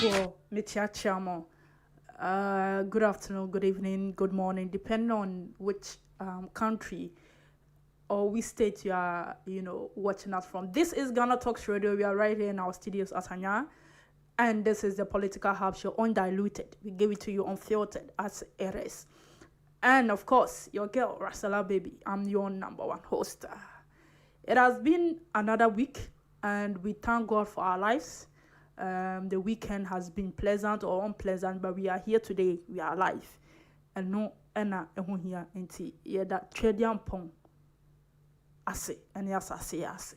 for Michiachamo. Good afternoon, good evening, good morning, depending on which country or which state you are, watching us from. This is Ghana Talks Radio. We are right here in our studios at Anya, and this is the Political Hub Show, undiluted. We give it to you unfiltered as it is. And of course, your girl, Ras Ellababy. I'm your number one host. It has been another week, and we thank God for our lives. The weekend has been pleasant or unpleasant, but we are here today. We are alive. And no, here, yeah, that Agyapong ase, and yes, ase.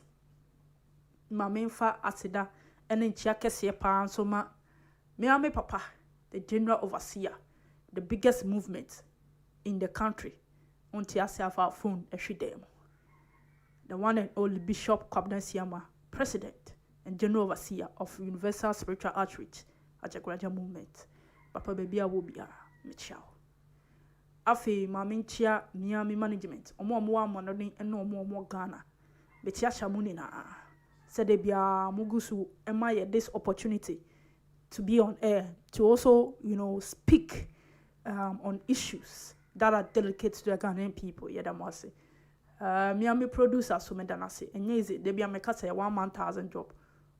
Mamenfa asida, and in Chiakese Pansoma, me papa, the general overseer, the biggest movement in the country, on our phone every day. The one and only Bishop Kwabena Siama, president and general overseer of Universal Spiritual Outreach Agyapong movement. Papa baby awobia Michelle. Afi maminchia Miami management. Omo monodin eno omo Ghana. Betia shamuni na. Said they be mugusu emaye this opportunity to be on air, to also, speak on issues that are delicate to the Ghanaian people. Yedamwase. Miami producer so medanase. Enyezi they be amekasa 1,000 job.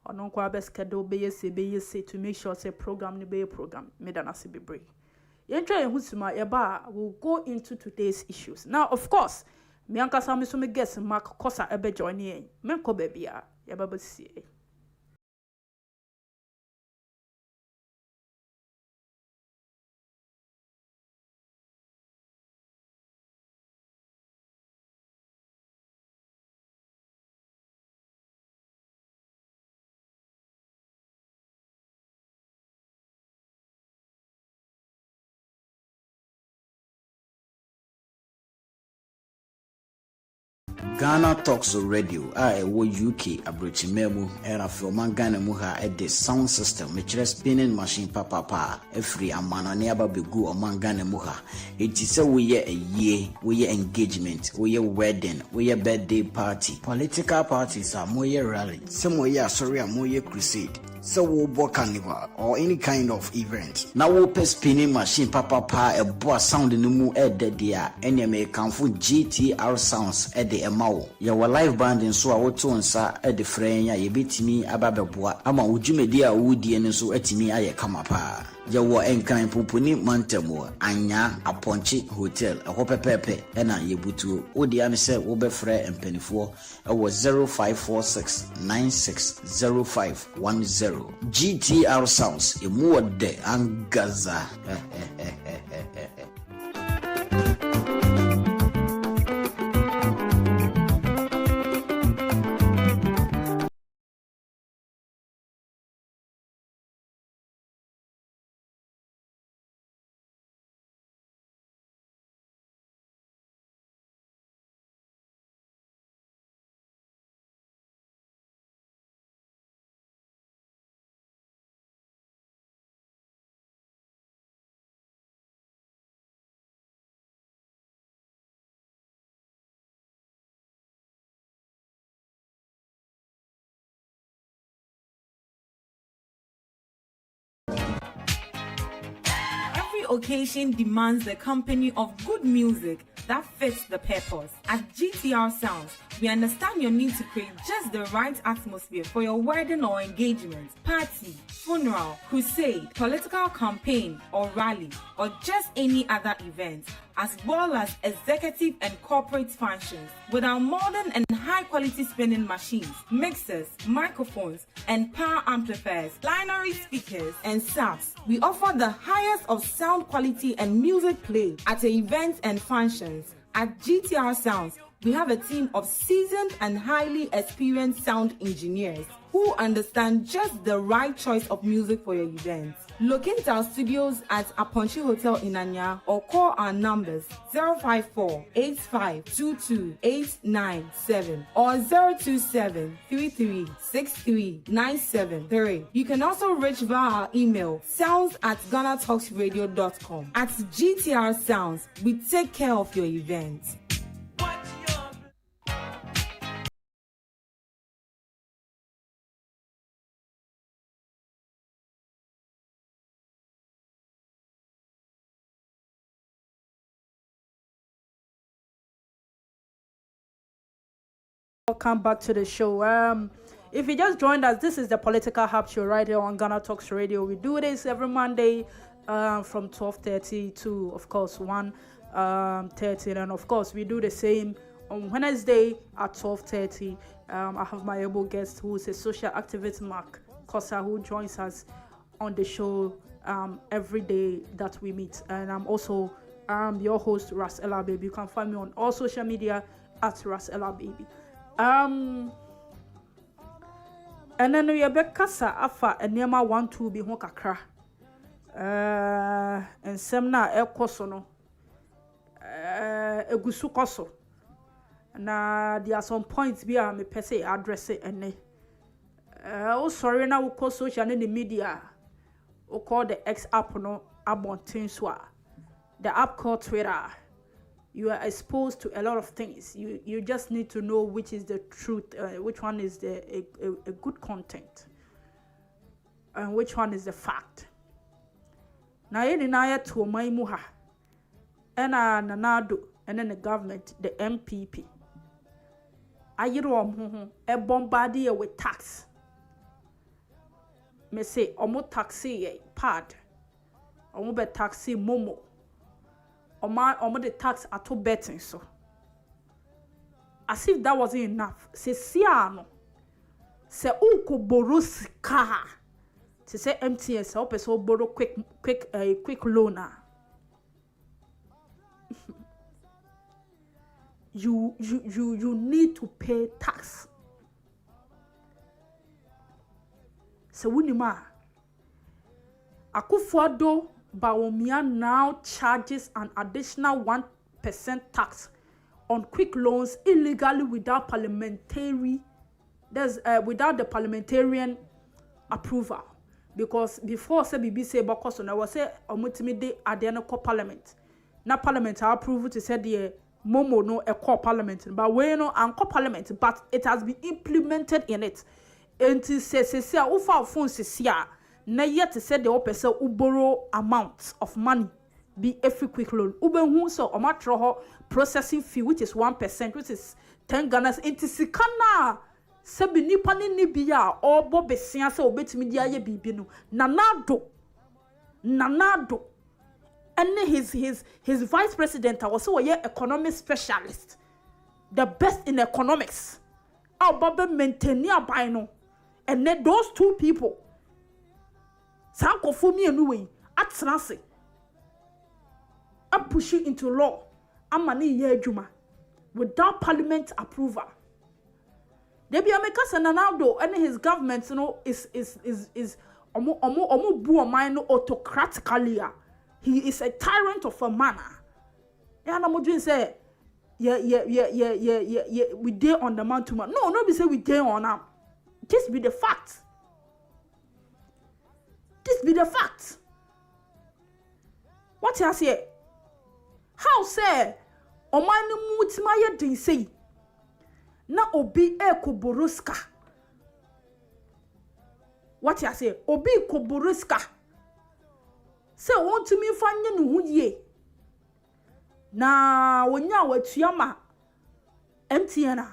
Onon kwa best schedule be say to make sure say program ni be program medanase be break. Yentra ehusuma eba will go into today's issues. Now of course, me ankasa me so me guess Mark Kosa ebe join here. Menko baby ya baba see. Ghana Talks Radio, UK, Abrochimemu, era from Ghana Muha at the sound system, which is spinning machine papa, a free amana never be good among Ghana Muha. It is a year, we engagement, we wedding, we birthday party. Political parties are more rally, some way, more crusade. So we'll book carnival or any kind of event. Now we'll pay spinning machine papa a boss sound in the moon at the dia and you may come for GTR sounds at the Emao. Your live band in so our tones at the frame, you beat me abababua. Ama would you media woody and so at me I come up. Yawa enkan popuni mantemo anya aponchi hotel a hope pepe ena yebutu odi am se wo be frɛ mpanifo ɛwɔ 0546960510 GTR sounds emu de angaza. Occasion demands the company of good music that fits the purpose. At GTR Sounds, we understand your need to create just the right atmosphere for your wedding or engagement, party, funeral, crusade, political campaign or rally, or just any other event, as well as executive and corporate functions. With our modern and high-quality spinning machines, mixers, microphones, and power amplifiers, binary speakers, and subs, we offer the highest of sound quality and music play at events and functions. At GTR Sounds, we have a team of seasoned and highly experienced sound engineers who understand just the right choice of music for your events. Locate our studios at Aponchi Hotel in Anya or call our numbers 054-8522-897 or 027-3363-973. You can also reach via our email sounds@ghanatalksradio.com. At GTR Sounds, we take care of your events. Welcome back to the show. If you just joined us, this is the Political Hub Show right here on Ghana Talks Radio. We do this every Monday from 12:30 to, of course, 1:30, and of course we do the same on Wednesday at 12:30. I have my able guest who is a social activist, Mark Kosa, who joins us on the show every day that we meet. And I'm also your host, Ras Ellababy. You can find me on all social media at Ras Ellababy. And then we have Kasa Afa and Nema 1-2 be Hokakra. And Semna El Kosono. Egusu Koso. Na there are some points be me per se address it and oh sorry now we call social in the media. We call the X app no abontinswa. The app called Twitter. You are exposed to a lot of things. You just need to know which is the truth, which one is a good content, and which one is the fact. Na yeni na ya to mai muha, ena nanado, and then the government, the MPP. Ayiro e bombardie with tax. Me say omo taxi pad, omo be taxi momo. Omo the tax ato betting so. As if that wasn't enough. Se siano. Se uko borrow sika. Se say MTN se ope so borrow quick loaner. You need to pay tax. Se wunima. Akufo-Addo Bawumai now charges an additional 1% tax on quick loans illegally without without the parliamentarian approval. Because before say BBC Bokoso, I was say omutimi de adeno parliament. Na parliament approve to say the momo no a core parliament, but we no an core parliament, but it has been implemented in it. Enti se ufa phone se na yet said the opesa borrow amount of money be every quick loan. Ube so omatro processing fee which is 1%, which is 10 Ghana. Inti sikana sebi nipa ni biya or bobe sianse obetimi dia ye bibi no. Nanado. And his vice president was a economic specialist, the best in economics. Our bobe maintain by no. And then those two people. Sanko for me anyway, at Sanase. I push it into law. Amani ye juma without parliament approval. Debi America Senado and his government, is omo Bawumai no autocratically. He is a tyrant of a man. Yeah, na mo say, yeah, we dare on the man to man. No, be say we dare on him. Just be the fact. This be the fact. What you say? How say? Omani mutima ye din say. Na obi kuboroska. What you say? Obi kuboroska. Say want to me fanye no ye. Na wonya watuama MTN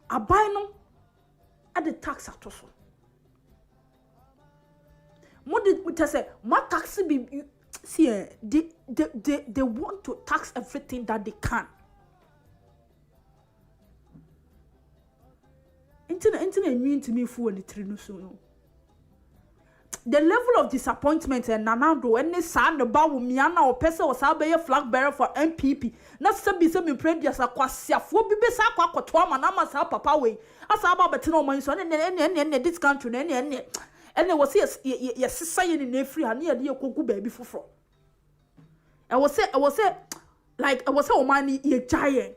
abai no at the tax atoso. Say, what tax be see? They want to tax everything that they can. Internet mean to me for the trinu. The level of disappointment and nanado any sound about Bawumai or person was a flag bearer for MPP. Not some be some impressed as a quasia for be besaka kwatwa na masa papa way. As about betino my son and this country and there was yes saying in every and near the Koku baby for. I was say money ye giant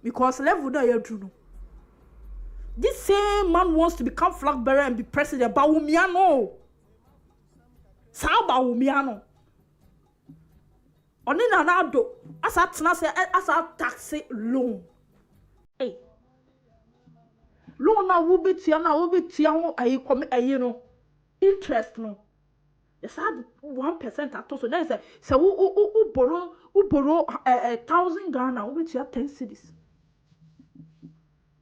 because level there you do. This same man wants to become flag bearer and be president. Bawumai no. Sa Bawumai no. Oni nanado as a tax loan. Hey. Loan na wo be tia ho ayi no. Interest no. It's had 1% at all. So then say who borrow 1,000 Ghana, which you have 10 cities.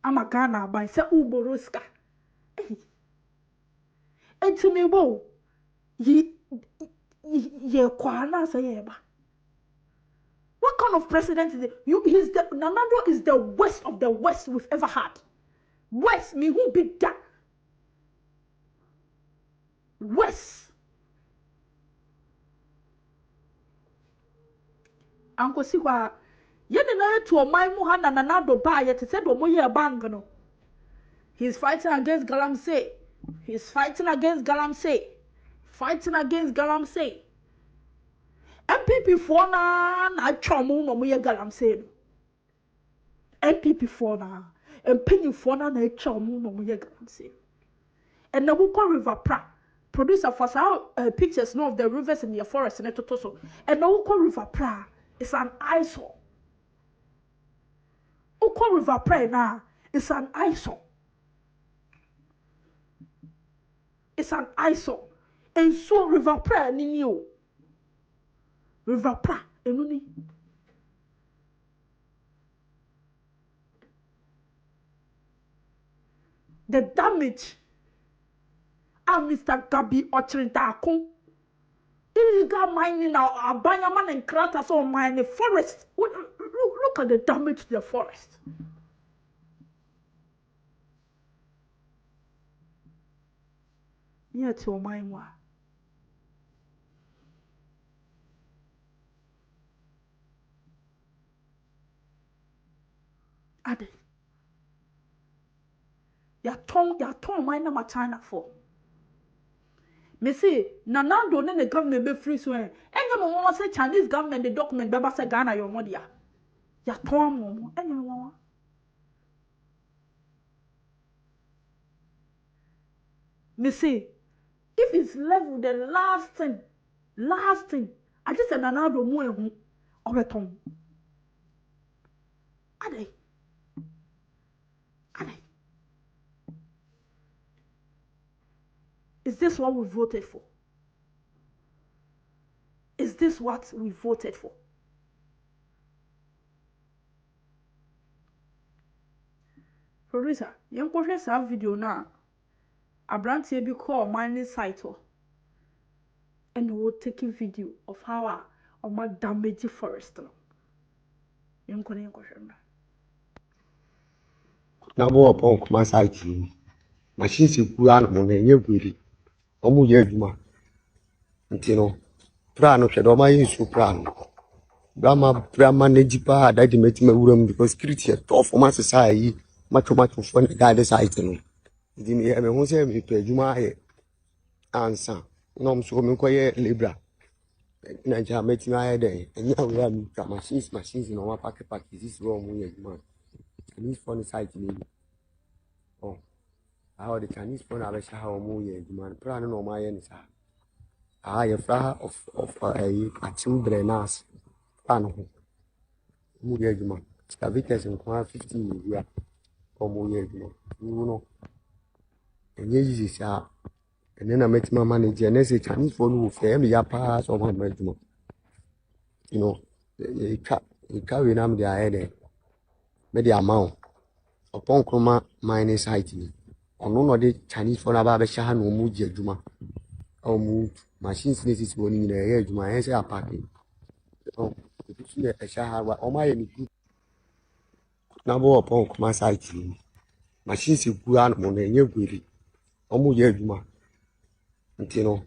I'm a Ghana by say who borrow ska. And to me, whoa, ye kwana say yeba. What kind of president is it? Nanado is the worst of the worst we've ever had. Worst, me who be that? Worst. Uncle Siwa, yet na to my muhana nanado ba yet said o moye bangano. He's fighting against Galamsey. He's fighting against Galamsey. Fighting against Galamsey. MPP for na chomu no moye Galamsey. MPP for na and penny for na chomu no moye Galamsey. And now we call River Pra. Producer for some pictures now of the rivers in your forest and so. And now we call River Pra. It's an eyesore. We call River Pra now. It's an eyesore. It's an eyesore. And so River Pra ni you. River Pra enuni. The damage. Mr. Gabi Ochirintako. Illegal mining now, Abanyaman and Kratas or mining forest. Look at the damage to the forest. Yeah, to mine wa. Ade. Ya ton mine na China for. Me say, Nanando ne the government be free so. Enye mo wan say Chinese government the document be ba say Ghana your money ya. Ya ton mo. Enye mo wan. Me say, if it's level the last thing, I just said Nanando mo ehu obeton. Ade. Is this what we voted for? Is this what we voted for? Producer, you go share some video now. Abrantie bi call mining site and we'll take a video of how our damage forest. You go share now. Na Boateng kuma site machine si kura no mo na enye gwiri omo ye adwuma nti no pra no hwe do ma yesu pra no brama na jipa that meti mawuram because security tough for my society macho for guide site no nti me hu se me to adwuma aye ansa no mo so me koye libra na ja meti na aye den enya we am ka machines no ma pack this raw mo ye adwuma ni for the site ni oh how the Chinese phone have a how more year demand plan no my yen sa a fra of a children as plan ho more year demand scavators in 15 year or more year demand you know and ye sa and then I met my manager and say Chinese phone who fair ya pass or my demand you know you carry them their head me the amount upon chroma mining site ono no de Chinese phone aba be sha no mu ji adwuma o mu machines ne sisi woni na ye adwuma yen say apake o bisu ne e sha ha wa o ma ye ni group na bo upon kuma site machines gu an mo na enye gwiri o mu ye adwuma nti no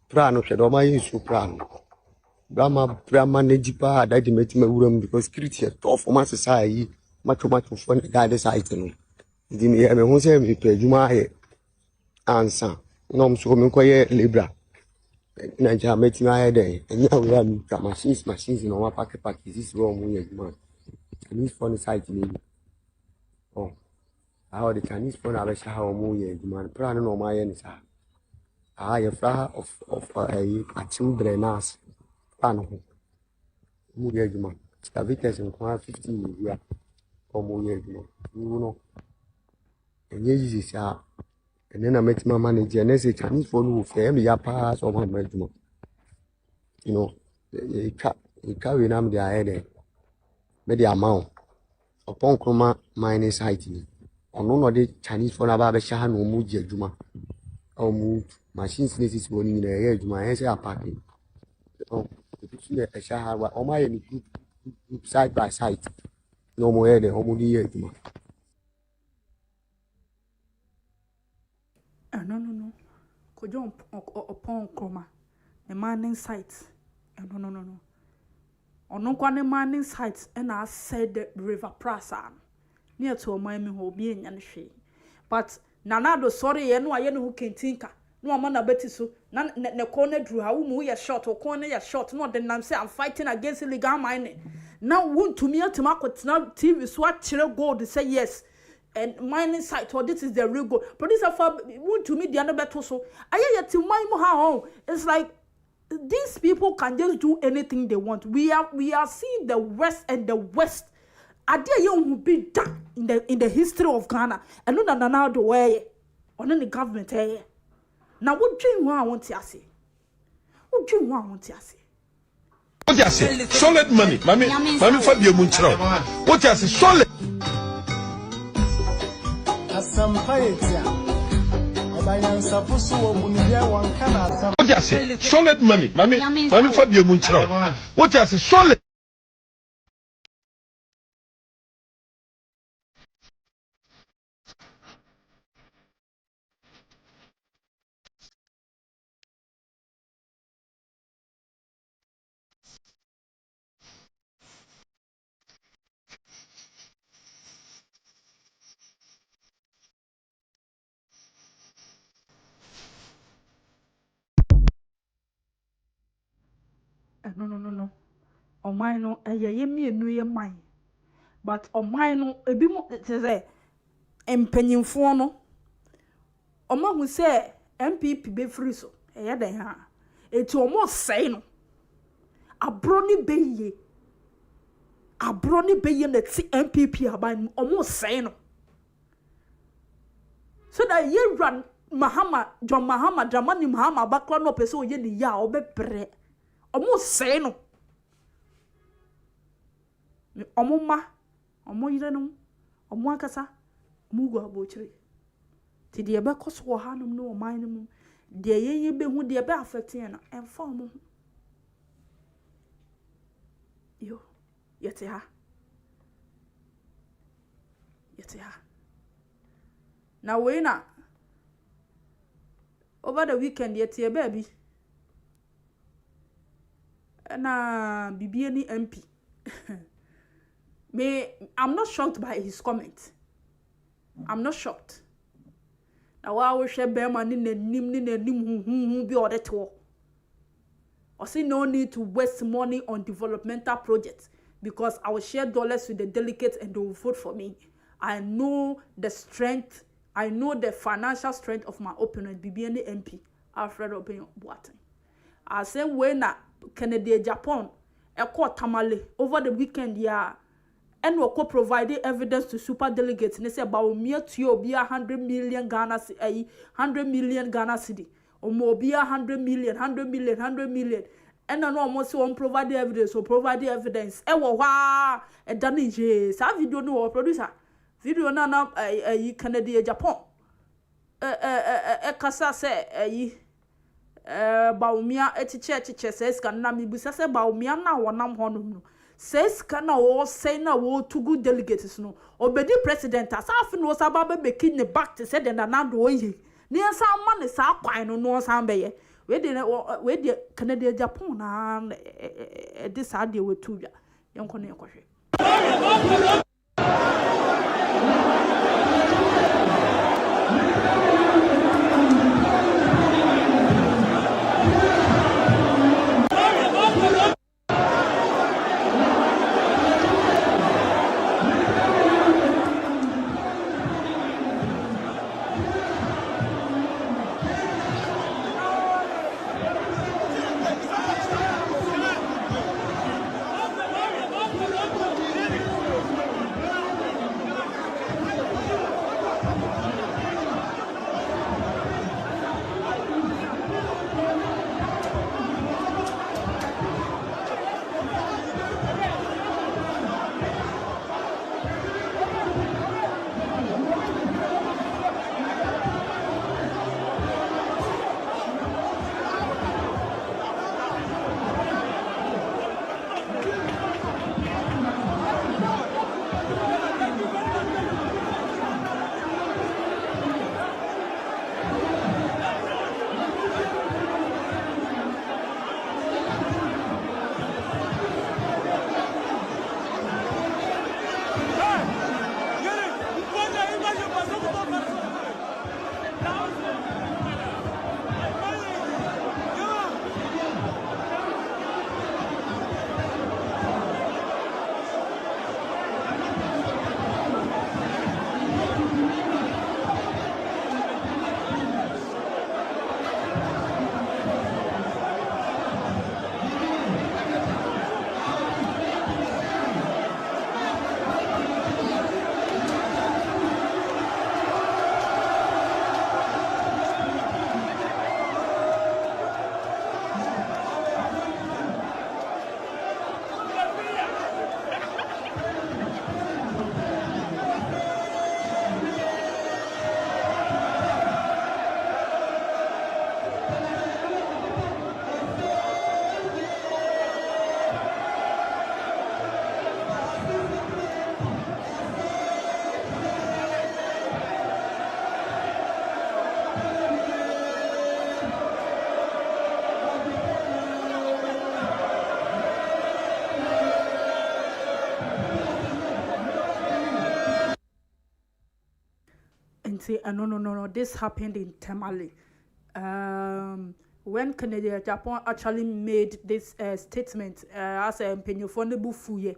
pra no hwe do ma yesu pra no brama na jipa that meti mawuram because security tough for my society macho for guide site no nti me hu se me to adwuma aye ansa no so me koye libra na ja meti na aye den enya we am ka machines no ma pack this raw mo ye adwuma ni for the site ni oh how the Chinese phone have a how mo ye adwuma plan no ma ye ni sa a fra of a children as plan ho mo ye adwuma scavators in 15 year or mo ye adwuma you know and ye sa and then I met my manager and I say Chinese phone who fair me ya pass or my adwuma you know, you carry them the head, maybe amount upon Chroma mining site. On none of the Chinese for about Shahan or Muji Juma or move machines is one in the air, Juma, as a party. Oh, a Shaha or my group side by side. No more than Homodi Juma. No. Could you upon chroma? The mining sites. No. Or no one mining sites, and I said the river Prasa near to a mime who being and she. But Nanado, sorry, and no, I know who can tinker. No man a betty so, none the corner drew how we are shot or corner ya shot, not then I'm saying I'm fighting against illegal mining. Now, won't to me to market now TV swat chill gold to say yes. And mining site or this is the real goal. But this want to me the other better so. I yet to my how it's like these people can just do anything they want. We are seeing the West and the West. Are there young who be done in the history of Ghana and not now the way on any government here. Now what do you want to say? What do you want to say? What you say? Solid money, mommy Fabio Munchero. What you say? Solid. What you say? Solid money, mommy Fabio Munchero. What you say? Solid. No. On mine no, me mine. But on mine no, a bit more say, empenyinfo no. Oma who say MPP be free so. Den ha. Eti omo say no. Abroni beye na ti MPP aban omo say no. So that ye run John Mahama Dramani Mahama bakra no pese oye ni ya obebre. Omo say no. Omo ma, omo yire no, omo akasa, omo go abochire. Ti de be koso wo hanum no oman no mu. De ye be hu de be affect na emfa omo. Yo, yete ha. Now we na over the weekend yete baby. Na BBN MP. I'm not shocked by his comment. I'm not shocked. Now I will share Bema ni nim be order to. I see no need to waste money on developmental projects because I will share dollars with the delegates and they will vote for me. I know the strength, I know the financial strength of my opponent, BBN MP, Alfred Boateng. I say when Kennedy Agyapong tamale over the weekend and we could provide evidence to super delegates and say Bawumai to be 100 million Ghana 100 million Ghana cedi or more be 100 million and I almost won't provide the evidence or provide the evidence e done je sa video no producer video na Kennedy Agyapong kasa say Bawumai echiche says can na mi busa se Bawumai na wonam honum no says can o say na wo to good delegates no obedi president asaf no saba be kin back to say den na do yi ni ansa ma ne sa kwan no no san be ye we de Canada Japan na de sa de we tu bia yenko ne yekohwe. say, no, this happened in Tamale. When Canada Agyapong actually made this statement as a penyofondable fuye,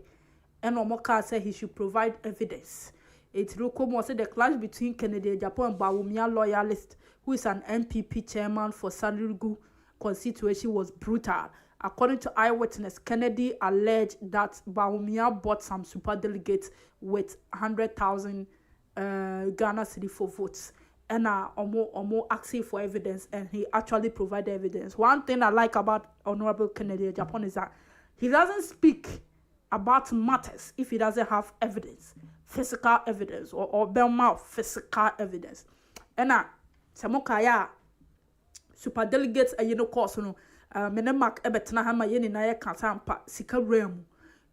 and Omoka said he should provide evidence. It Rukomo said the clash between Canada Agyapong and Bawumai loyalist, who is an MPP chairman for Salugu constituency, was brutal. According to eyewitness, Kennedy alleged that Bawumai bought some super delegates with 100,000 Ghana cedi for votes. And Omo asking for evidence, and he actually provided evidence. One thing I like about Honorable Kennedy Agyapong is that he doesn't speak about matters if he doesn't have evidence, physical evidence, or Belma physical evidence. And Samokaya super delegates course no mene mark ebetena ha ma ye ni na ye kasampa sika ram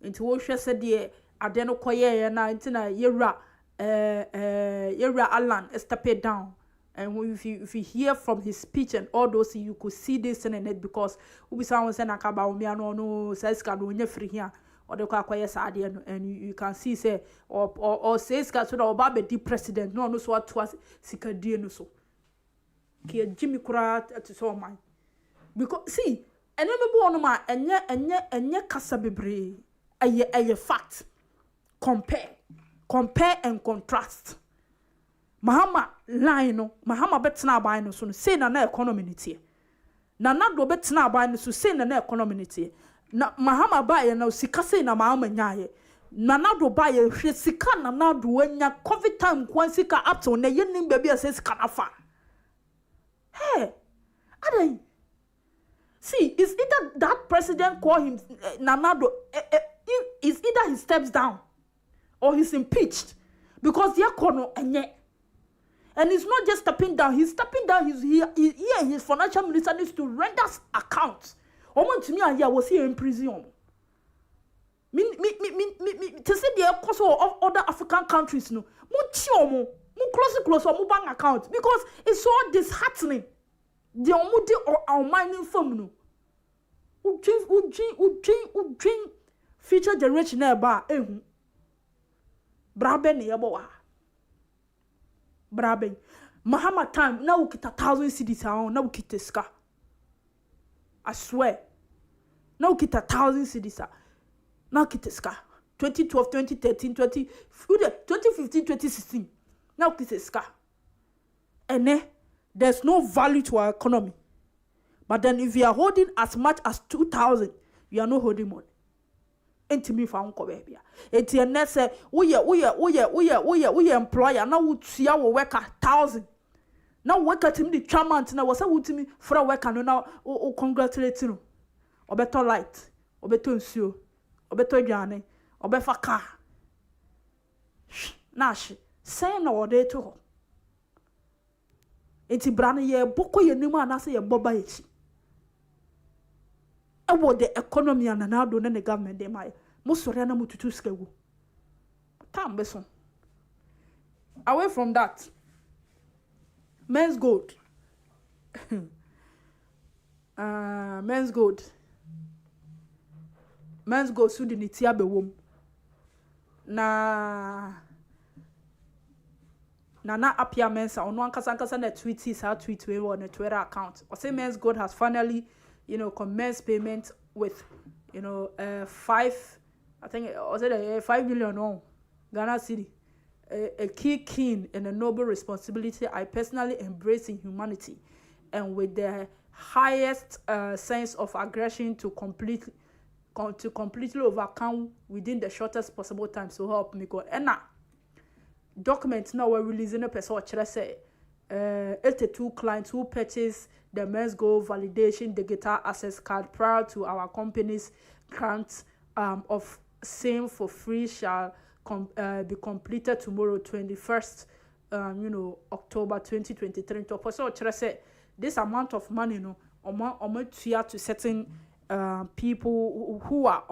nti wo hwe se de ade no koye na nti na yewra Alan step down. And if you hear from his speech and all those, you could see this in it, because we someone say na kaba umi no says ka no nya free here or the kwaye sade and you can see say or says ka so na oba be di president no so what was sika die no so ke Jimmy kura to so man, because see enemy bo no ma enye kasa bebre aye fact. Compare and contrast. Mahama line no, Mahama betna buy no so say na economy nitie. Na do betna buy no so say na economy nitie. Na Mahama buy na sika say na Mahama nyaye. Na do buy hwe sika na do anya covid time kwan sika up to na yenim baby say sika na fa. Hey, adai. See, is either that president call him Nanado is either he steps down or he's impeached, because the economy and he's not just stepping down, he's stepping down. His financial minister needs to render accounts. To me, I was here in prison. To see the cost of other African countries, no, more close bank account, because it's so disheartening. The omudi or our mining firm no. Ujin future generation ba ehu. Braben yebowa. Braben. Mahama time na ukita 1,000 cedis aon na ukita ska. I swear. Na ukita 1,000 cedis na ukita ska. 2012, 2013, 2015, 2016. Na ukita ska. And there's no value to our economy. But then if you are holding as much as 2,000, you are not holding money. Enti mi fa unko baby. Enti ene se we employer na wutia wo worker 1,000. Na worker tim di chairman na wo se wutimi for worker no na o congratulate no. Obeto light, obeto nsuo, obeto aduane, obefa car. Na shi, say na wo dey to ho. Enti brane ye boko ye nimu anase ye boba echi. Ewo the economy and now do the government de my musore na mututu skewu. Tam beson. Away from that, Menzgold. Menzgold sudi ni tia bewom. Na apia mensa ono ankasa na tweet we on a Twitter account. Or say Menzgold has finally, commenced payment with, 5 million Ghana cedi. A key king and a noble responsibility I personally embrace in humanity, and with the highest sense of aggression to completely overcome within the shortest possible time. So help me God. And now, documents now we're releasing a person say 82 clients who purchased the Menzgold validation digital access card prior to our company's grant of same for free shall be completed tomorrow, 21st October 2023. So say this amount of money to certain people who are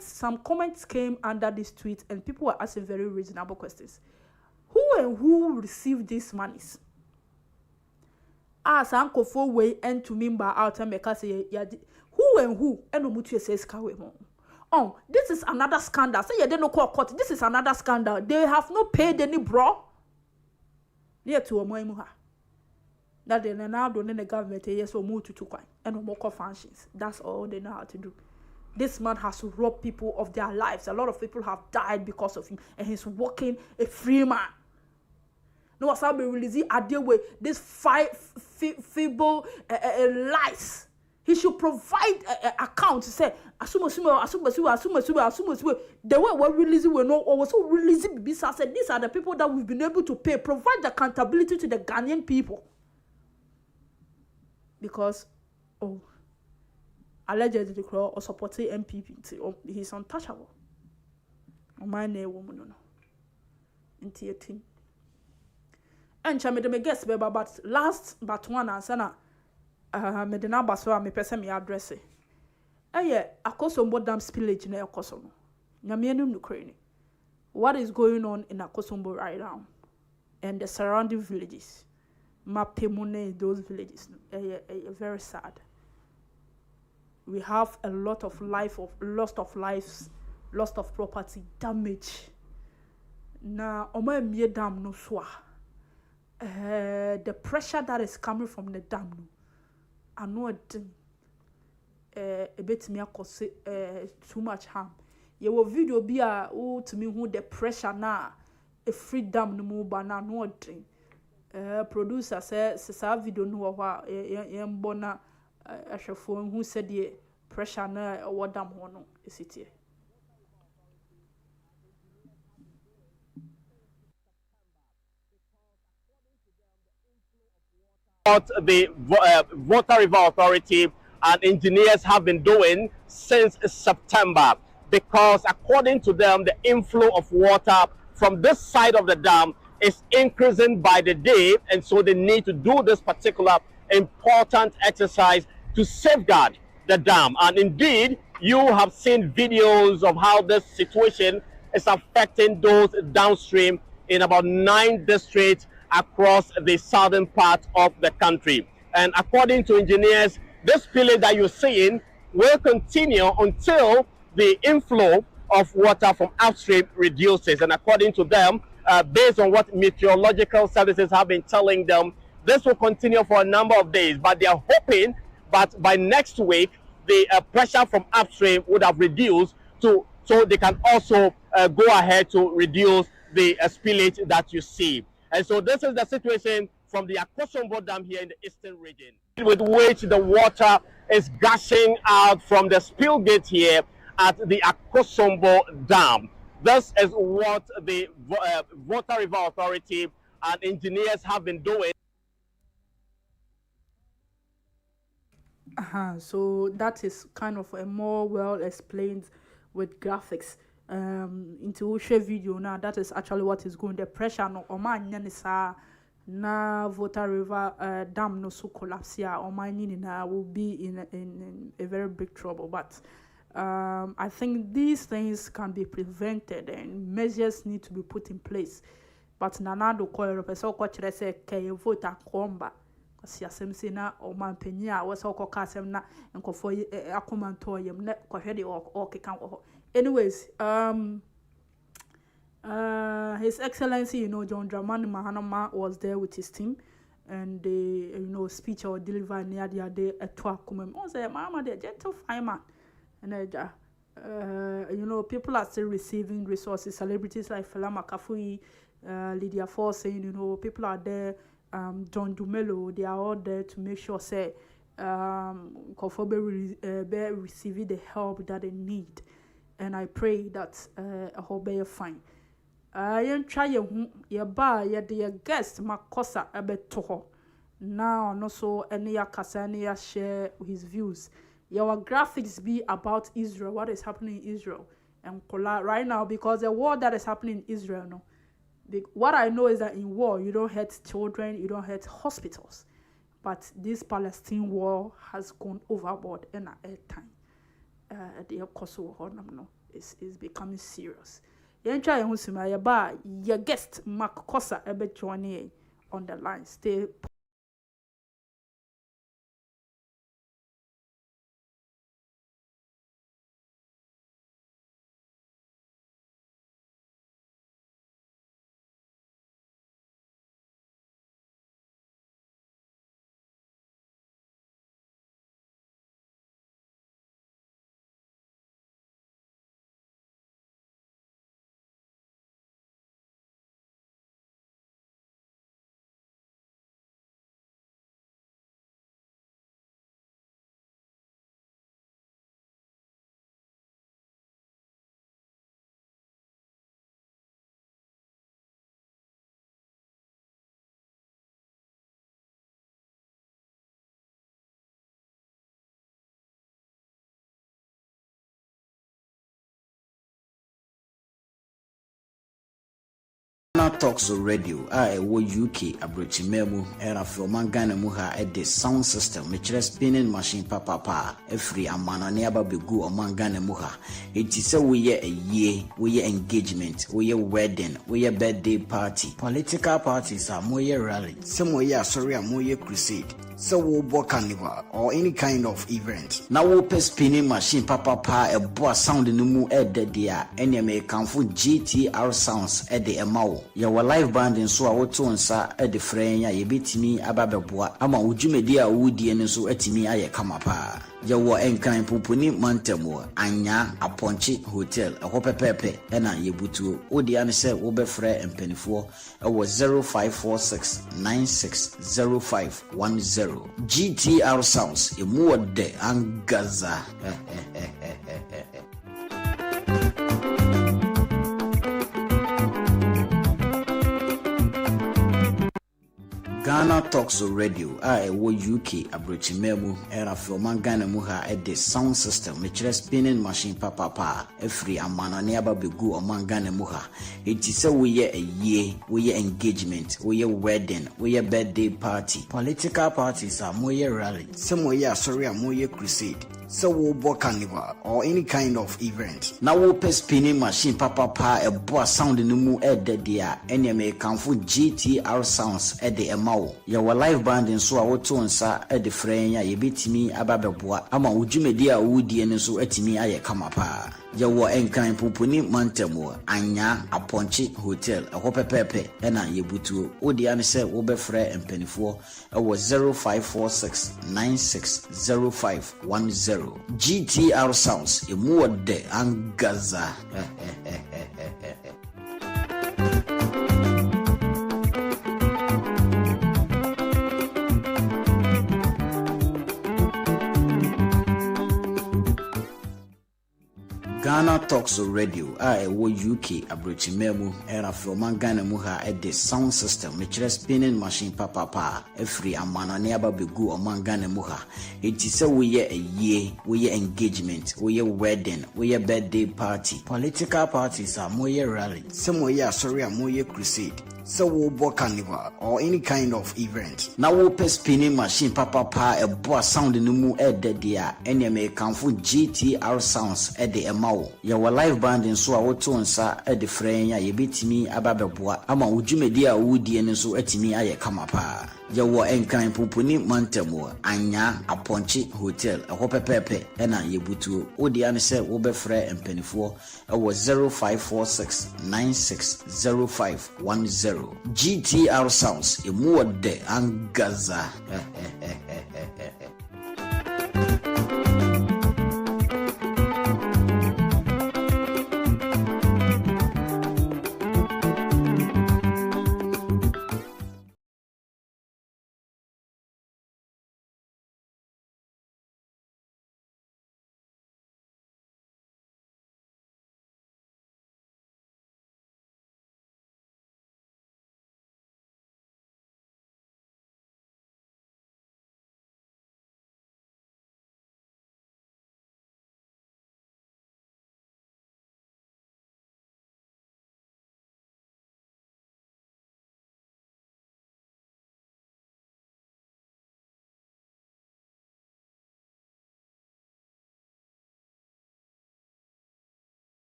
some comments came under this tweet, and people were asking very reasonable questions. Who received these monies? As Uncle for way and to member out and make us say who and no mutu says kawe mo. Oh, this is another scandal. Say you didn't call court. This is another scandal. They have not paid any bro. Near to a moimuha. That they now don't the government yes or move to quite and more functions. That's all they know how to do. This man has robbed people of their lives. A lot of people have died because of him, and he's walking a free man. No, what's be releasing a deal with this feeble lies. He should provide account to say, assume. The way we're releasing, we're not also releasing. I said, these are the people that we've been able to pay. Provide accountability to the Ghanaian people. Because, allegedly, or supporting MPP, he's untouchable. My name, woman, no. Into your team. And Chamid me guess, but last but one answer. Medina Baswa me pese me address it. Akosombo dam spillage na Akosombo. Nyamienu Ukraine. What is going on in Akosombo right now and the surrounding villages? Mapemune, those villages, very sad. We have a lot of loss of lives, loss of property, damage. Na oma mie dam no swa. The pressure that is coming from the dam no. I know a bit me cause too much harm. You will video be to me who the pressure na a freedom no move na no producer says video no wa bona a phone who said the pressure na what dam hono is it here. What the Water River Authority and engineers have been doing since September, because according to them, the inflow of water from this side of the dam is increasing by the day, and so they need to do this particular important exercise to safeguard the dam. And indeed, you have seen videos of how this situation is affecting those downstream in about 9 districts across the southern part of the country. And according to engineers, this spillage that you're seeing will continue until the inflow of water from upstream reduces. And according to them, based on what meteorological services have been telling them, this will continue for a number of days. But they are hoping that by next week, the pressure from upstream would have reduced so they can also go ahead to reduce the spillage that you see. And so this is the situation from the Akosombo Dam here in the eastern region, with which the water is gushing out from the spill gate here at the Akosombo Dam. This is what the Water River Authority and engineers have been doing. So that is kind of a more well explained with graphics. Into share video now, that is actually what is going. The pressure no oman nyanisa na Water River dam no so collapse ya oman na will be in a very big trouble. But I think these things can be prevented and measures need to be put in place. But nanado ko Europe ko kire se ke vote akomba kasi asem se na oman penya wo se ko ka asem na nkofo akomanto yem na ko hwede o keka wo. Anyways, His Excellency, John Dramani Mahanama was there with his team, and the speech or deliver near the day at 12 kumem. Oh, say, Mama, they're gentle fireman, and people are still receiving resources. Celebrities like Fela Makafui, Lydia Force, people are there. John Dumelo, they are all there to make sure say Kofobe receiving the help that they need. And I pray that I hope you're fine. I try your bar, your guest, Makosa, a bit to her. Now, no so any Kasania share his views. Your graphics be about Israel, what is happening in Israel. And right now, because the war that is happening in Israel, no. What I know is that in war, you don't hurt children, you don't hurt hospitals. But this Palestine war has gone overboard in a time. The Kosovo no is becoming serious. You try your guest Mark Kosa ebe joining on the line. Stay Ghana Talks Radio wo UK abrochimemu era from Ghana mu ha the sound system me spinning machine papa every amana ne ababegu o Ghana mu ha enti se we ye ayie we ye engagement we ye wedding we ye birthday party political parties are mo ye rally se mo ye asori mo ye crusade so we bo carnival or any kind of event now we pe spinning machine papa a boa sound no mu e de dia ene me kanfo GTR sounds e de emawo ye wa live band nso a woto nsa e de frɛn ya ye betimi ababeboa ama wudwumedi a wudie nso atimi aye kama pa ye wo enkran poponi mantamo anya aponche hotel ɛhɔ pepepe ɛna ye butuo odi ane sɛ wo bɛfrɛ empanifo ɛwɔ 0546960510 GTR sounds emu de angaza Ghana Talks Radio wo UK abrochimemu era from Ghana mu ha the sound system me spinning machine papa every amana ne ababegu o Ghana mu ha enti se we ye ayie we ye engagement we ye wedding we ye birthday party political parties are mo ye rally se mo ye asori mo ye crusade so we bo carnival or any kind of event now we pe spinning machine papa a boa sound no mu e de dia ene me kanfo GTR sounds e de emawo ye wa live band nso a woto nsa e de frɛn ya ye betimi ababeboa ama wudwumedi a wudie nso atimi aye kama pa ye wo enkran poponi mantamo anya aponche hotel ɛhɔ pepepe ɛna ye butuo odi ane sɛ wo bɛfrɛ empanifo ɛwɔ 0546960510 GTR sounds emu de angaza Ghana Talks Radio wo UK abrochimemu era from Ghana mu ha the sound system me spinning machine papa every amana ne ababegu o Ghana mu ha enti se we ye ayie we ye engagement we ye wedding we ye birthday party political parties are mo ye rally se mo ye asori mo ye crusade so we bo carnival or any kind of event now we pe spinning machine papa a boa sound no mu e de dia ene me kanfo GTR sounds e de emawo ye wa live band nso a woto nsa e de frɛn ya ye betimi ababeboa ama wudwumedi a wudie nso atimi aye kama pa ye wo enkran poponi mantamo anya aponche hotel ɛhɔ pepepe ɛna ye butuo odi ane sɛ wo bɛfrɛ empanifo ɛwɔ 0546960510 GTR sounds emu de angaza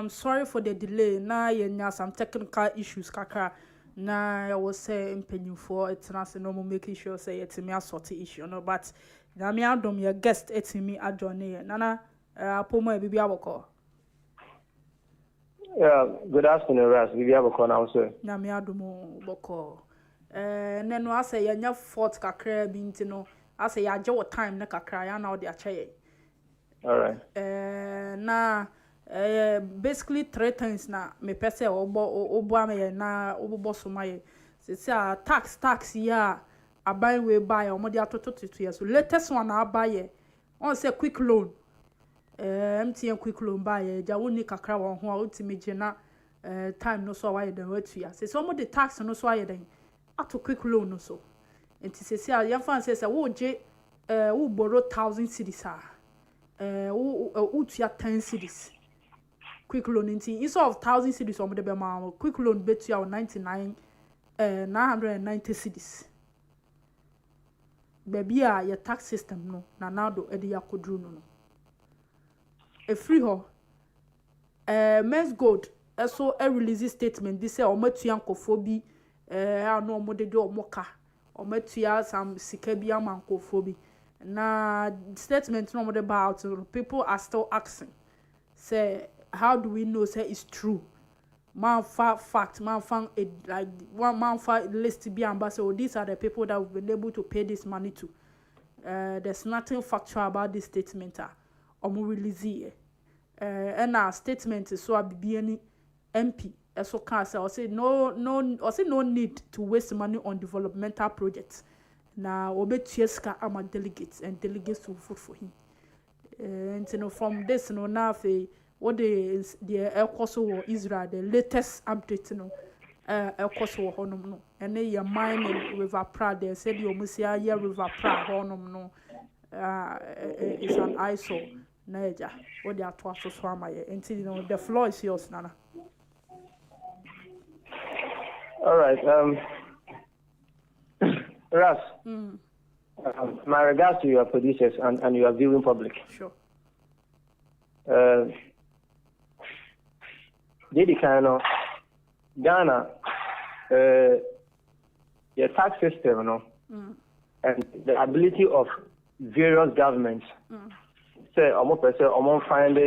Sorry for the delay. Now you some technical issues kakra. Now I was saying penny for it's not normal making sure say it's me a sort issue no but now me adom your guest it's me adjourn Nana Pomo bibi aboko. Yeah, good afternoon, Ras. Bibi aboko now sir. Na me adom boko. Neno I say your fort kakra binti no. I say ya jo time na kakra ya na odi ache. All right. Basically 3 times na me pese obo me na obo so my say tax ya aban we buy omo dia to years so latest one na buy on say quick loan MTN quick loan buy ja woni kakra won ho a ultimate gina time no so why den watu ya say omo the tax no so why den ato quick loan no so enti say ya fan say wo je wo borrow 1000 cedis utia 10 cedis quick loan instead of 1000 cedis on the bema quick loan bet you 990 cedis baby your tax system no na nado e de yakodru no e free ho Menzgold so a release statement this say o matua nkofo bi ano o modede o moka o matua some sika bi amankofo bi na statement no more about people are still asking say how do we know say it's true man fact man found it like one man list be ambassador so these are the people that have been able to pay this money to there's nothing factual about this statement omo release here and our statement is so abibiani MP so can say no need to waste money on developmental projects. Na obetueska ama delegates and delegates will vote for him. And from this now what the Akoso Israel the latest update Akoso honum no and your mining River Prad they said you must hear River Prad honum no is an ISO naja what they are to so swama until the floor is yours Nana. All right. Ras, my regards to your producers and your viewing public. Sure. Ghana, your tax system, and the ability of various governments, say, almost find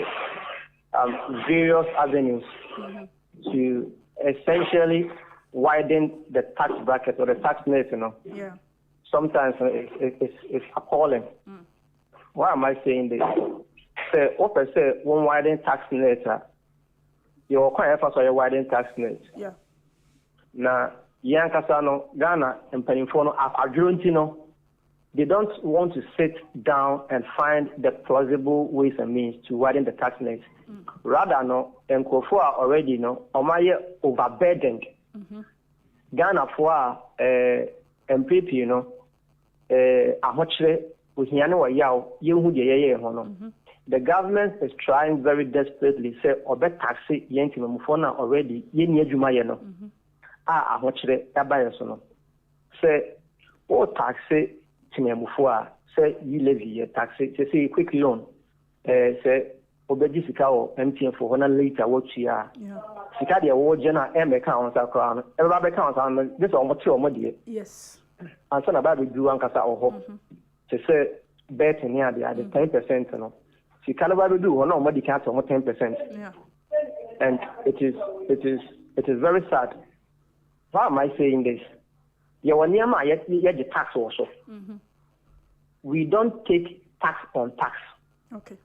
various avenues to essentially widen the tax bracket or the tax net, Yeah. Sometimes it's appalling. Why am I saying this? Say, one widen tax net, you're quite efforts on your widen tax net. Yeah. Now, Yankasano, Ghana, and Penifono are adjourned, they don't want to sit down and find the plausible ways and means to widen the tax net. Rather, no, and Kofu are already, Omaye overburdened. Ghana for MPP, the government is trying very desperately say obe taxi yenti mufona already yeni adwuma no ahochire abaye so no say o taxi timemufo a say you levy your taxi say quick loan say obeji sika o MTN for hona later what ya sika de wo je na emeka on sa kra no e ba be kan sa no this o mo ti o mo de yes and so na ba be du ankasa oho say bet ni ade 10% no sika na ba be du hona o mo di kan so 10%. Yeah. And it is very sad. Why am I saying this? Tax also. We don't take tax on tax. Okay.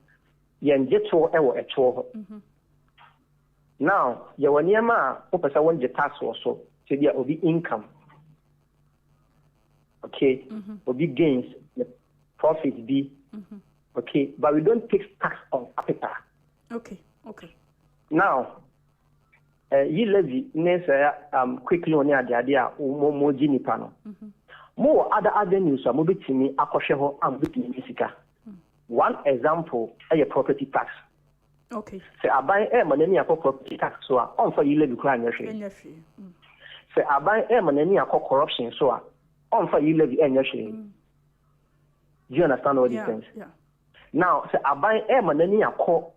Now, tax also. So there will be income. Okay. Will be gains, profit be. Okay. But we don't take tax on capital. Okay. Now, you levy quick loan idea more jinipano. More other avenues are moving to me Akosombo and Bisika. One example is a property tax. Okay. Say I buy money for property tax so on for you levy crime. Say I buy money for corruption so on for you levy any. Do you understand all these things? Yeah. Now, say aban manani akọ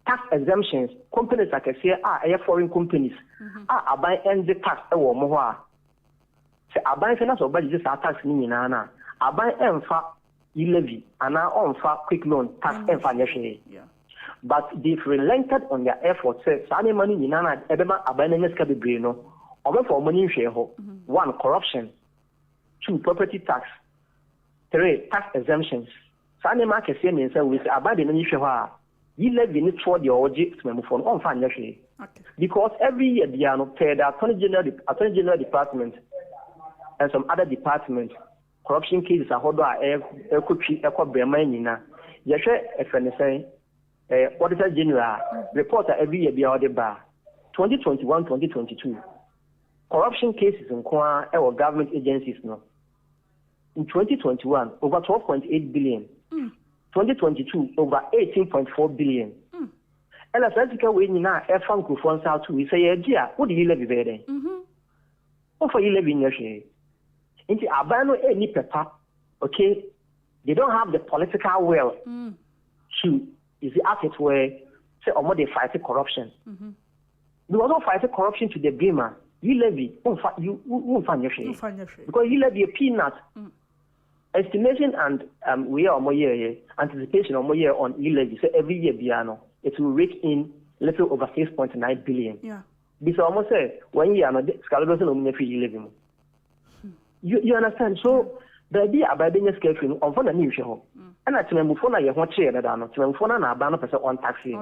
tax exemptions companies like say foreign companies aban end the tax e wo mo ho a say aban say na so budget sa tax ni nyina na aban emfa levy ana onfa quick loan tax emfa nyehwe. But they've relented on their efforts. Say any money nyina na ebema aban na ska bebre no obe for money hwe ho. 1, corruption. 2, property tax. 3, tax exemptions. Any market say me say we say aban de na hwe ho a levy ni for the oje smemufo on fa nyehwe. Because every year they no pay the attorney general department and some other departments corruption cases are hold brema nyina yehwe efene say auditor general report every year be all the bar 2021-2022 corruption cases in our government agencies no in 2021 over 12.8 billion 2022 over 18.4 billion and as ethical way nyina e fan kufon south we say yeah what do you levy be there what for you levy nyehwe into abano any paper, okay? They don't have the political will to is the asset where say or more they fight corruption. They also fight corruption to the gamer. You levy, you won't find your share. Because you levy a peanut. Estimation and we are more year anticipation or more year on you levy. So every year biano it will rake in little over 6.9 billion. Yeah. This almost say 1 year no scalable no me free levy. You understand? So the idea about being scared on phone and new show. And I tell them before I want to that no to phone and ban on taxi.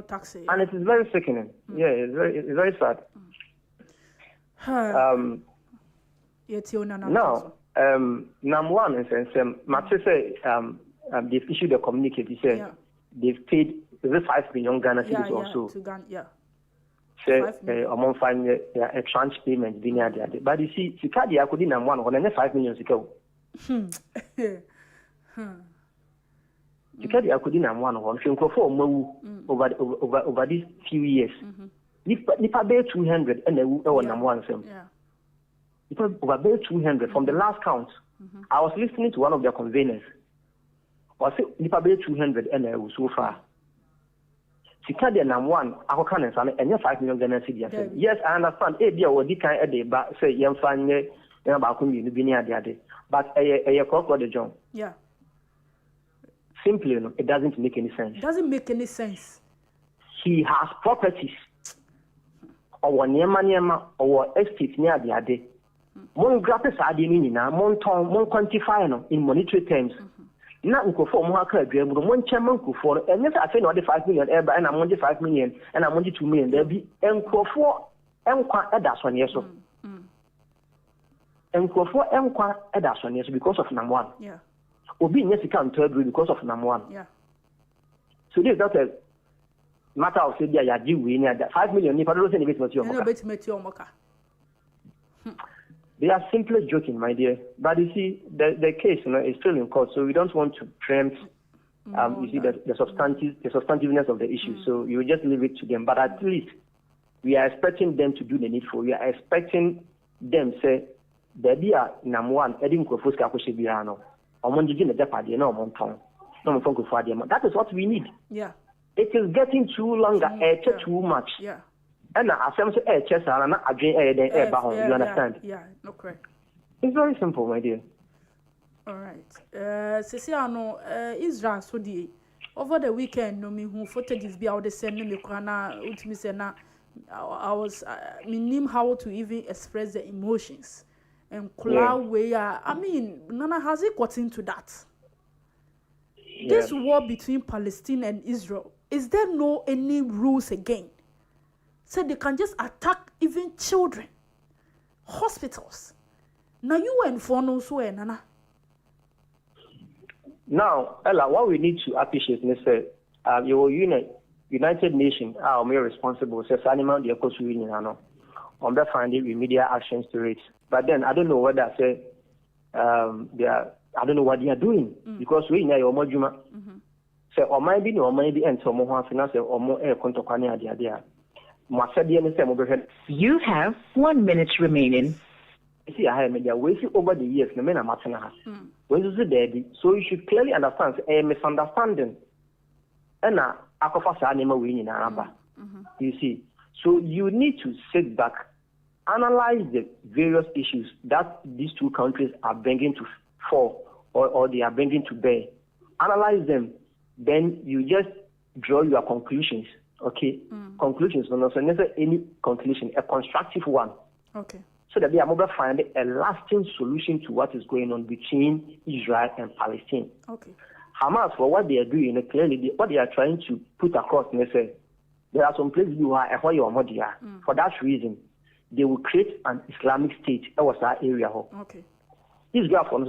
And it is very sickening. Yeah, it's very sad. Now, number one is Matthew say they've issued a communique. He said they've paid 5 million Ghana cedis or so. Say among fine a tranche payment being added. But you see, Sikadia could in one when 5 million ago. Sikadia could in one over these few years. Nipa bear 200 and number one same. Nipa over bear 200 from the last count. I was listening to one of their conveners. Was Nipa bear 200 and so far. Sikadia number one, Akokan and 5 million Ghana cedis. Yes, I understand. Dear, what did I say? Young fan, but a crocodile John. Yeah. Simply, it doesn't make any sense. It doesn't make any sense. He has properties. Or Niema or estate near the Ade. Mon gratis adinina, mon ton, mon quantify in monetary terms. Not for more credible, one chairman for, and yes, I say not the 5 million, and I'm on the 5 million, and I'm on the 2 million. There be enquire for enquire that's 1 year so. Enquire for enquire that's 1 year because of number one. Yeah. Or being yes, you can't tell because of number one. Yeah. So this is not a matter of saying, yeah, you win that 5 million, if I don't say it's They are simply joking, my dear. But you see, the case is still in court, so we don't want to preempt. You see the substantiveness of the issue. So you just leave it to them. But at least we are expecting them to do the needful. We are expecting them say, "There be a number one. Edim kofuska kushibiano. Omonjiji na depadi na omontong. No omontongo fadiama. That is what we need. Yeah. It is getting too long. Too much. Yeah. And I say, chess, and I drink you understand? Yeah, no correct. It's very simple, my dear. All right. Ceciano, Israel, so over the weekend, no me who footage be out the same me kana ultimately say na I was meaning how to even express the emotions and way. I mean, Nana has it got into that. Yeah. This war between Palestine and Israel, is there no any rules again? So they can just attack even children, hospitals. Now you and Fono so Nana. Now, Ella, what we need to appreciate is that your United Nations are more responsible. Says animal the Ecosu Union, on that finding remedial actions to it. But then I don't know whether say they are. I don't know what they are doing because we know your Mojuma. So or maybe and so more finance or more air contocania dia. You have 1 minute remaining. See, I have media wasting over the years. No matter when you say daddy, so you should clearly understand a misunderstanding. and akofa sa nema we nyina aba. You see, so you need to sit back, analyze the various issues that these two countries are bringing to fore or they are bringing to bear. Analyze them, then you just draw your conclusions. Okay, conclusions. No, not any conclusion, a constructive one. Okay. So that we are able to find a lasting solution to what is going on between Israel and Palestine. Okay. Hamas, for what they are doing, clearly what they are trying to put across, they say there are some places you are for that reason, they will create an Islamic state. That was that area. Okay. Israel from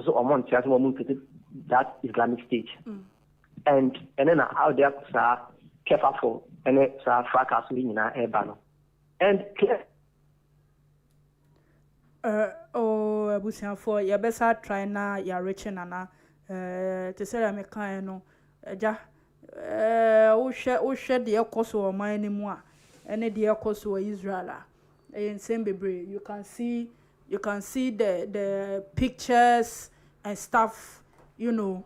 that Islamic state, and then how they are careful for and fracas in our and clear. Abusian for your best try na ya rich nana to say me kind no ja o share the course of my anymore and the course of Israel in same bebre you can see the pictures and stuff, you know,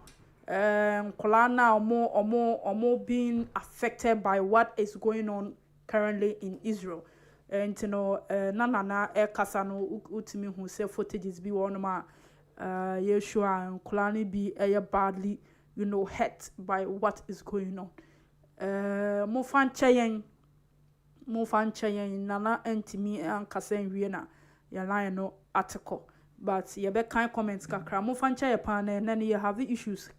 Kolana or more being affected by what is going on currently in Israel. And you know, Nana Kasano Utimi who say footages be one ma Yeshua and Kolani be badly, you know, hurt by what is going on. Mufan Chayen Nana Entimi and Kasen Riena, Yalano article. But you be kind comments kakra Mufan Chaye pan and then you have the issues.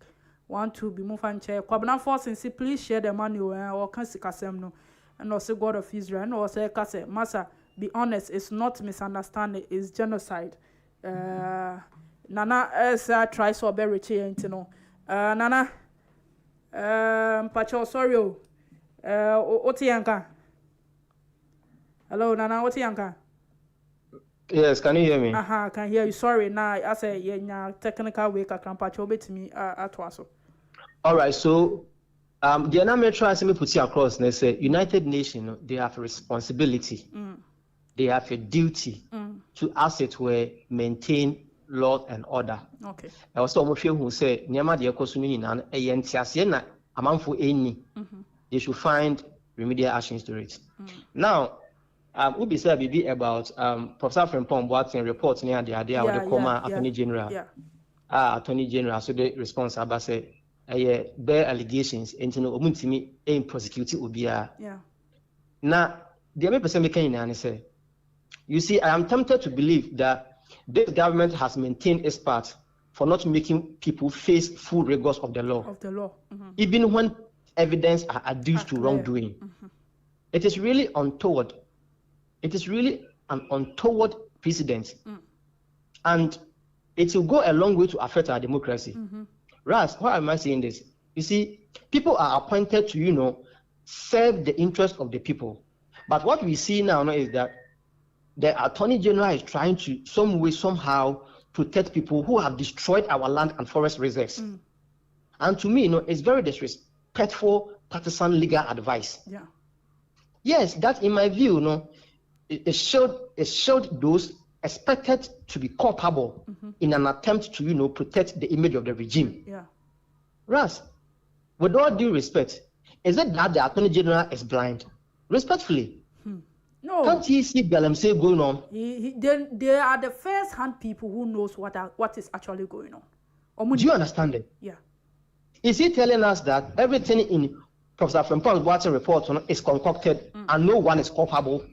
1 2 be Mufan Chaye. Kwabna force and say please share the money or Kansikasem no. And also God of Israel, and also Kase, Masa, be honest, it's not misunderstanding, it's genocide. Nana esa try so very change, you know. Nana, Pacho, sorry, Otianka. Hello, Nana, Otianka. Yes, can you hear me? Can hear you. Sorry, now I say yeah, technical way, Pacho, bet me at Waso. All right, so. The enemy tries to put you across and they say United Nations, they have a responsibility, they have a duty to, as it were, maintain law and order. Okay. I also almost feel who say Niama de Akosombo and Ayentiasiena among for any, they should find remedial actions to it. Now, we'll be said about Professor Frimpong Boateng reports near the idea of the former Attorney General. Attorney General, so the response about say bare allegations and no omuntimi aim prosecuting obia. Now the other person can say, you see, I am tempted to believe that this government has maintained its part for not making people face full rigors of the law. Even when evidence are adduced to wrongdoing. It is really untoward. It is really an untoward precedent. And it will go a long way to affect our democracy. Ras, why am I saying this? You see, people are appointed to, you know, serve the interest of the people. But what we see now is that the Attorney General is trying to, some way, somehow, protect people who have destroyed our land and forest reserves. And to me, you know, it's very disrespectful partisan legal advice. Yes, that, in my view, you know, it showed those expected to be culpable in an attempt to, you know, protect the image of the regime. Ras, with all due respect, is it that the Attorney General is blind? Respectfully. No. Can't he see Galamsey going on? They are the first-hand people who knows what is actually going on. Do you understand it? Is he telling us that everything in Professor Frimpong's Boateng report is concocted and no one is culpable?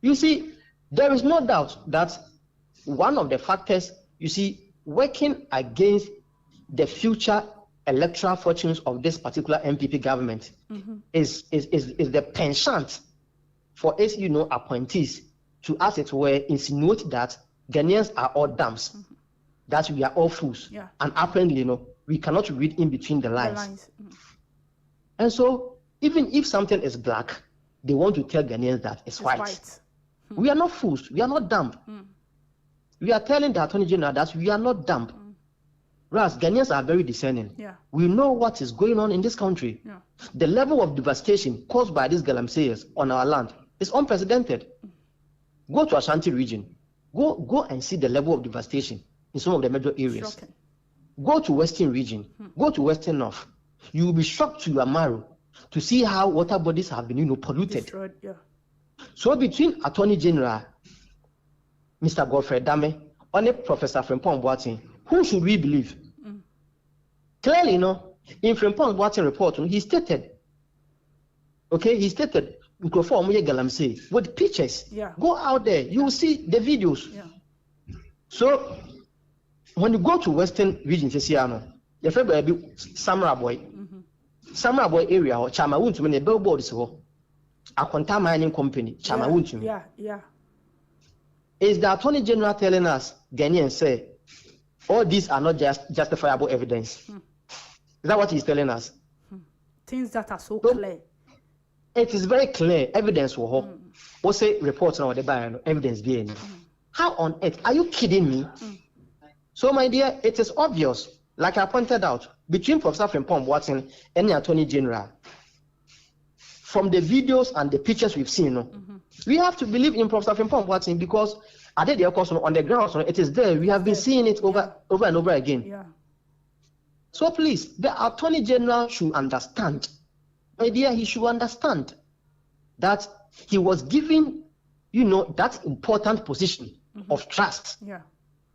You see, there is no doubt that one of the factors, you see, working against the future electoral fortunes of this particular MPP government is the penchant for its, you know, appointees to, as it were, insinuate that Ghanaians are all dumps, that we are all fools, and apparently, you know, we cannot read in between the lines. And so, even if something is black, they want to tell Ghanaians that it's white. We are not fools. We are not dumb. We are telling the Attorney General that we are not dumb. Ras, Ghanaians are very discerning. We know what is going on in this country. The level of devastation caused by these Galamseyers on our land is unprecedented. Go to Ashanti region. Go and see the level of devastation in some of the major areas. Go to Western region. Go to Western North. you will be shocked to your marrow to see how water bodies have been, polluted. Destroyed, yeah. So between Attorney General, Mr. Godfrey Dame, and Professor Frimpong Boateng, who should we believe? Clearly, in Frimpong Boateng report, he stated, microphone Galamsey with pictures. Yeah. Go out there, you will see the videos. Yeah. So when you go to Western region, your favorite be Samurai Boy. Samurai Boy area or Chama won't many billboards or a quantum mining company, Chama won't you? Yeah. Is the Attorney General telling us, Ghanaians say, all these are not just justifiable evidence? Is that what he's telling us? Things that are so clear. It is very clear. Evidence will what say reports now the buyer evidence being. How on earth are you kidding me? So my dear, it is obvious, like I pointed out, between Professor Frimpong Boateng and the Attorney General. From the videos and the pictures we've seen, we have to believe in Professor Frimpong Boateng because I did the Akosombo on the ground, so it is there. We have been seeing it over and over again. Yeah. So please, the Attorney General should understand. My dear, he should understand that he was given, that important position of trust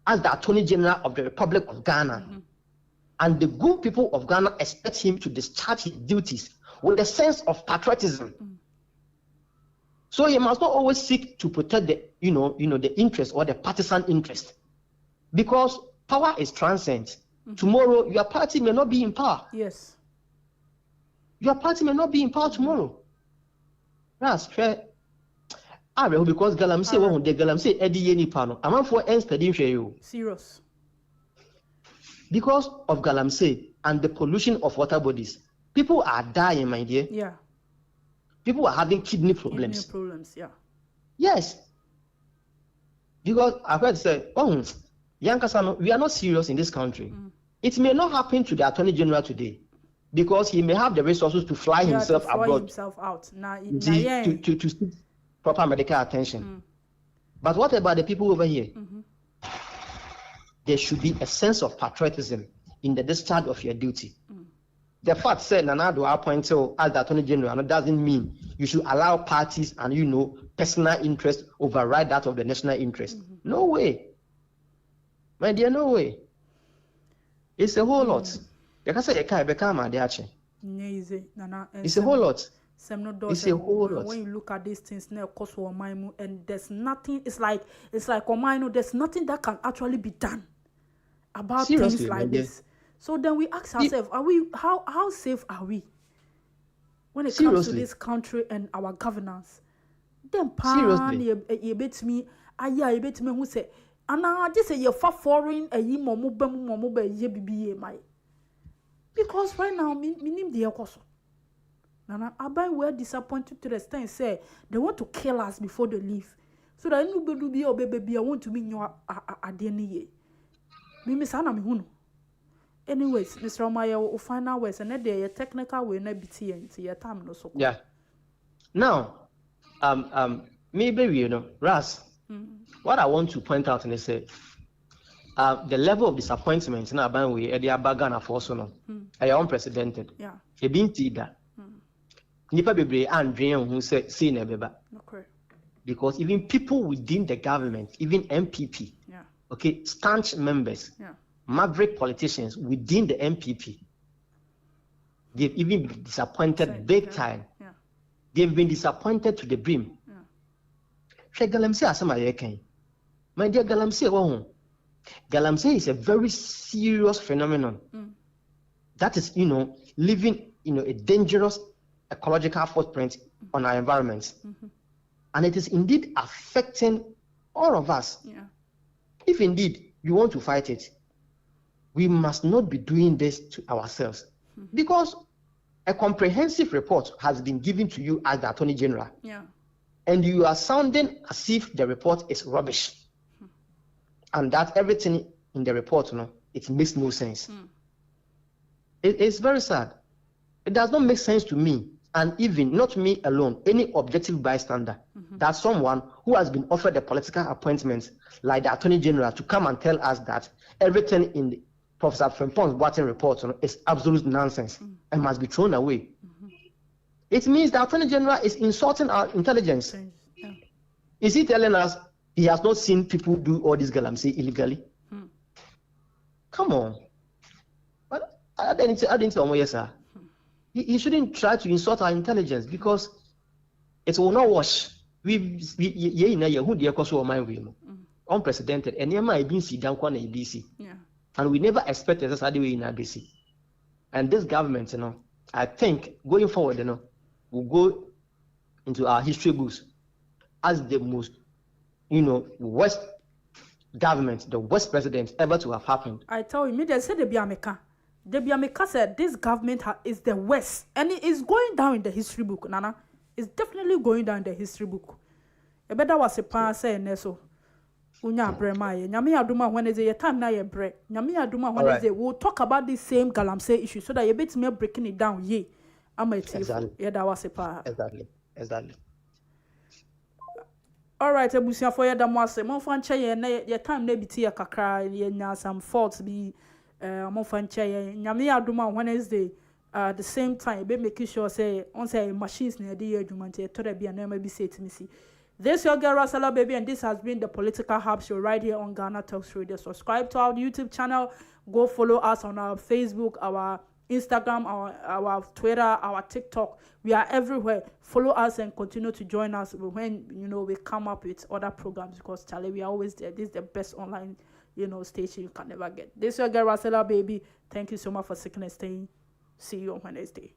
as the Attorney General of the Republic of Ghana. And the good people of Ghana expect him to discharge his duties with a sense of patriotism. So he must not always seek to protect the, the interest or the partisan interest, because power is transient. Tomorrow, your party may not be in power. Yes. Your party may not be in power tomorrow. That's fair. Because Galamsey won't the Galamsey Eddie any panel. I'm for studying you. Serious. Because of Galamsey and the pollution of water bodies, people are dying, my dear. Yeah. People are having kidney problems. Kidney problems, yeah. Yes. Because I've heard say, Yankasano, we are not serious in this country. It may not happen to the Attorney General today, because he may have the resources to fly himself abroad out. To seek proper medical attention. But what about the people over here? There should be a sense of patriotism in the discharge of your duty. The fact said Nanado appointed as the Attorney General doesn't mean you should allow parties and personal interest override that of the national interest. No way. My dear, no way. It's a whole lot. It's a whole lot. It's a whole lot. When you look at these things now, and there's nothing. It's like there's nothing that can actually be done about things like this. So then we ask ourselves, how safe are we when it comes to this country and our governance? Then you bet me who say, and I just say you're foreign a ye my. Because right now, me the Akoso. Nana, Abai were disappointed to the extent say they want to kill us before they leave. So that nobody be or baby, I want to be your DNA. Me miss Anna Mihuno. Anyways, Mr. Omaya will find out ways and then the technical way not be into your time no so. Yeah. Now, maybe Ras. What I want to point out and say, the level of disappointment in our we at the Abagana for so unprecedented. Yeah. He didn't see that. Nipa bebre and dream who said see never. Okay. Because even people within the government, even MPP, staunch members, maverick politicians within the MPP, they've even been disappointed big time. Yeah. They've been disappointed to the brim. Galamsey my dear Galamsey, Galamsey is a very serious phenomenon. That is, leaving, a dangerous ecological footprint on our environments. And it is indeed affecting all of us. Yeah. If indeed you want to fight it, we must not be doing this to ourselves. Because a comprehensive report has been given to you as the Attorney General. Yeah. And you are sounding as if the report is rubbish. And that everything in the report, it makes no sense. It's very sad. It does not make sense to me, and even not me alone, any objective bystander, that someone who has been offered a political appointment like the Attorney General to come and tell us that everything in the Professor Frimpong's Boateng report is absolute nonsense and must be thrown away. It means the Attorney General is insulting our intelligence. Is he telling us he has not seen people do all this Galamsey illegally? Come on. But I didn't know, yes, sir. He shouldn't try to insult our intelligence because it will not wash. Unprecedented. And and we never expected this other way in ABC. And this government, I think going forward, will go into our history books as the most, worst government, the worst president ever to have happened. I tell you, they said Debiameka said this government is the worst, and it is going down in the history book. Nana, it's definitely going down in the history book. A better was a pan saying so. Unya brema nyame aduma when is your time na ye bre nyame aduma when is we'll talk about this same Galamsey issue so that you bit me breaking it down ye exactly. Yeah, that was a part. Exactly. All right, ebusia for ya damwase mo fanche ye na your time na biti ya kakra ye nya some faults be mo fanche ye nyame aduma when is the same time be making sure say on say machines na dey aduma nte to da bia na ma bi say timisi. This is your girl Ras Ellababy, and this has been the Political Hub Show right here on Ghana Talks Radio. Subscribe to our YouTube channel. Go follow us on our Facebook, our Instagram, our Twitter, our TikTok. We are everywhere. Follow us and continue to join us when we come up with other programs because Charlie, we are always there. This is the best online station you can never get. This is your girl Ras Ellababy. Thank you so much for sticking and staying. See you on Wednesday.